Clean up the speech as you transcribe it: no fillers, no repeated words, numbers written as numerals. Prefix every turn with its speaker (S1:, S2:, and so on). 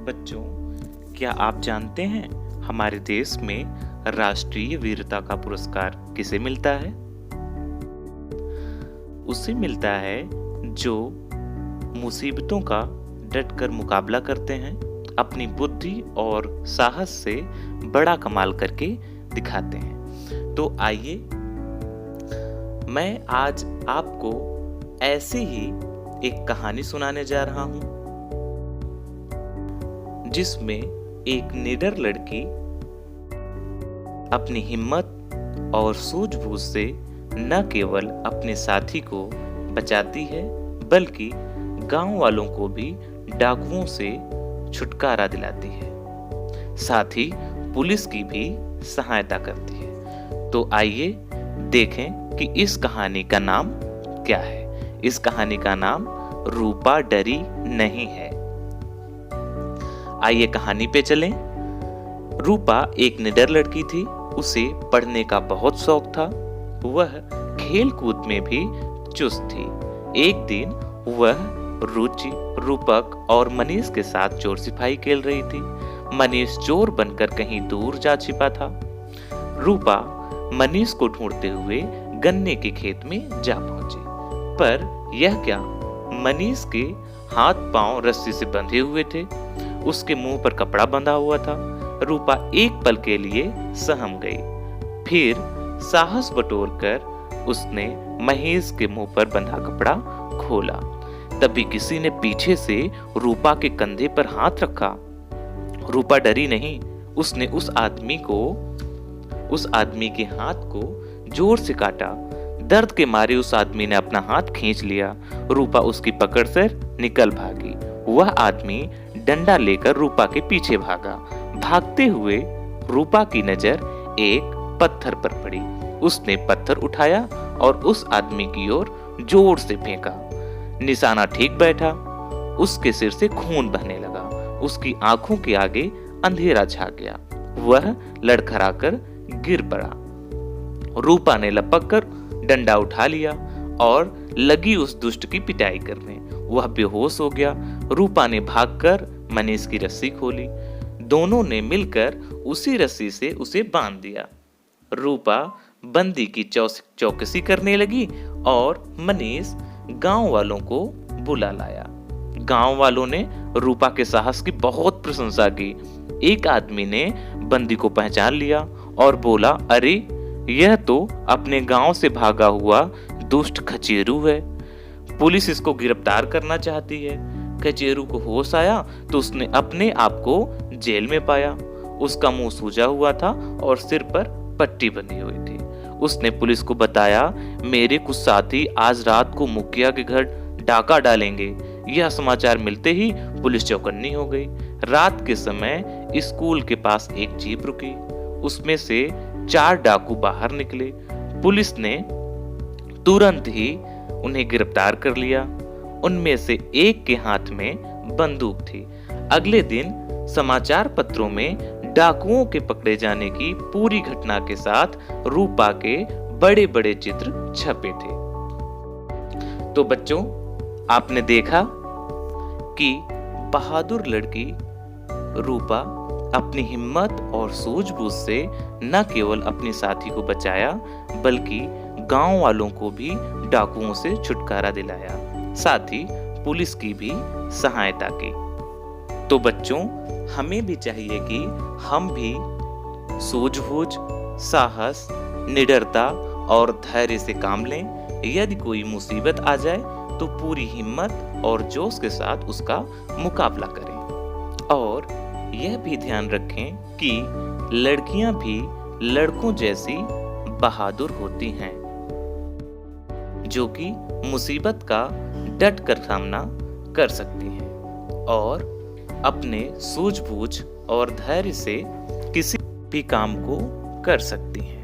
S1: बच्चों, क्या आप जानते हैं हमारे देश में राष्ट्रीय वीरता का पुरस्कार किसे मिलता है? उसे मिलता है जो मुसीबतों का डटकर मुकाबला करते हैं, अपनी बुद्धि और साहस से बड़ा कमाल करके दिखाते हैं। तो आइए मैं आज आपको ऐसे ही एक कहानी सुनाने जा रहा हूं जिसमें एक निडर लड़की अपनी हिम्मत और सूझबूझ से न केवल अपने साथी को बचाती है बल्कि गांव वालों को भी डाकुओं से छुटकारा दिलाती है, साथ ही पुलिस की भी सहायता करती है। तो आइए देखें कि इस कहानी का नाम क्या है। इस कहानी का नाम रूपा डरी नहीं है। आइए कहानी पे चलें। रूपा एक निडर लड़की थी। उसे पढ़ने का बहुत शौक था। वह खेल कूद में भी चुस्त थी। एक दिन वह रुचि, रूपक और मनीष के साथ चोर सिपाही खेल रही थी। मनीष चोर बनकर कहीं दूर जा छिपा था। रूपा मनीष को ढूंढते हुए गन्ने के खेत में जा पहुंची, पर यह क्या, मनीष के हाथ पांव रस्सी से बंधे हुए थे। उसके मुंह पर कपड़ा बंधा हुआ था। रूपा एक पल के लिए सहम गई, फिर साहस बटोरकर उसने महेश के मुंह पर बंधा कपड़ा खोला। तभी किसी ने पीछे से रूपा के कंधे पर हाथ रखा। रूपा डरी नहीं। उसने उस आदमी के हाथ को जोर से काटा। दर्द के मारे उस आदमी ने अपना हाथ खींच लिया। रूपा उसकी पकड़ से निकल भागी। वह आदमी डंडा लेकर रूपा के पीछे भागा। भागते हुए रूपा की नजर एक पत्थर पर पड़ी। उसने पत्थर उठाया और उस आदमी की ओर जोर से फेंका। निशाना ठीक बैठा। उसके सिर से खून बहने लगा। उसकी आंखों के आगे अंधेरा छा गया। वह लड़खड़ाकर गिर पड़ा। रूपा ने लपक कर डंडा उठा लिया और लगी उस दुष्ट की पिटाई करने। वह बेहोश हो गया। रूपा ने भागकर मनीष की रस्सी खोली। दोनों ने मिलकर उसी रस्सी से उसे बांध दिया। रूपा बंदी की चौकसी करने लगी और मनीष गांव वालों को बुला लाया। गांव वालों ने रूपा के साहस की बहुत प्रशंसा की। एक आदमी ने बंदी को पहचान लिया और बोला, अरे यह तो अपने गांव से भागा हुआ दुष्ट खचेरू है। पुलिस इसको गिरफ्तार करना चाहती है। खचेरू को होश आया तो उसने अपने आप को जेल में पाया। उसका मुंह सूजा हुआ था और सिर पर पट्टी बंधी हुई थी। उसने पुलिस को बताया, मेरे कुछ साथी आज रात को मुखिया के घर डाका डालेंगे। यह समाचार मिलते ही पुलिस चौकन्नी हो गई। रात के समय स्कूल के पास एक जीप रुकी। उसमें से 4 डाकू बाहर निकले। पुलिस ने तुरंत ही उन्हें गिरफ्तार कर लिया। उनमें से एक के हाथ में बंदूक थी। अगले दिन समाचार पत्रों में डाकुओं के पकड़े जाने की पूरी घटना के साथ रूपा के बड़े-बड़े चित्र छपे थे। तो बच्चों, आपने देखा कि बहादुर लड़की रूपा अपनी हिम्मत और सूझबूझ से न केवल अपने साथी को बचाया बल्कि गांव वालों को भी डाकुओं से छुटकारा दिलाया, साथ ही पुलिस की भी सहायता की। तो बच्चों, हमें भी चाहिए कि हम भी सूझबूझ, साहस, निडरता और धैर्य से काम लें। यदि कोई मुसीबत आ जाए तो पूरी हिम्मत और जोश के साथ उसका मुकाबला करें। और यह भी ध्यान रखें कि लड़कियां भी लड़कों जैसी बहादुर होती हैं, जो कि मुसीबत का डट कर सामना कर सकती हैं और अपने सूझबूझ और धैर्य से किसी भी काम को कर सकती हैं।